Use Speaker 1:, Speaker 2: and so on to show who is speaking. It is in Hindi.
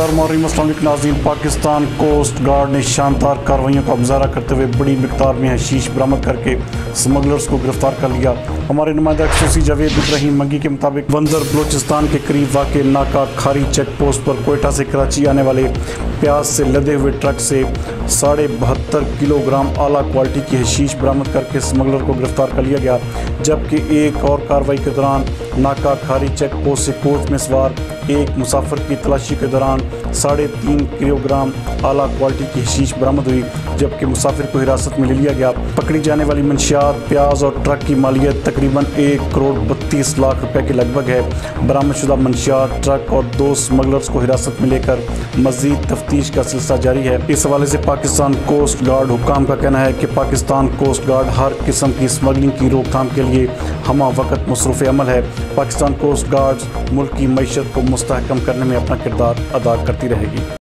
Speaker 1: नाज़रीन, पाकिस्तान कोस्ट गार्ड ने शानदार कार्रवाइयों का मुजाहरा करते हुए बड़ी मिकदार में हशीश बरामद करके स्मगलर्स को गिरफ्तार कर लिया। हमारे नुमाइंदा खसूसी जावेद इब्राहिम मंगी के मुताबिक बंदर बलोचिस्तान के करीब वाक़ नाका खारी चेक पोस्ट पर कोयटा से कराची आने वाले प्याज से लदे हुए ट्रक से 72.5 किलोग्राम आला क्वालिटी की हशीश बरामद करके स्मगलर को गिरफ्तार कर लिया गया। जबकि एक और कार्रवाई के दौरान नाका खारी चेक पोस्ट से कोच में सवार एक मुसाफिर की तलाशी के दौरान 3.5 किलोग्राम आला क्वालिटी की हशीश बरामद हुई, जबकि मुसाफिर को हिरासत में ले लिया गया। पकड़ी जाने वाली मंशियात प्याज और ट्रक की मालियत तकरीबन 1 करोड़ 32 लाख रुपए के लगभग है। बरामदशुदा मंशियात ट्रक और 2 स्मगलर्स को हिरासत में लेकर मजीद तफ्तीश का सिलसिला जारी है। इस हवाले से पाकिस्तान कोस्ट गार्ड हुक्काम का कहना है कि पाकिस्तान कोस्ट गार्ड हर किस्म की स्मगलिंग की रोकथाम के लिए हमा वक्त मसरूफ़ अमल है। पाकिस्तान कोस्ट गार्ड मुल्क की मईशत को मुस्तहकम करने में अपना किरदार अदा करती रहेगी।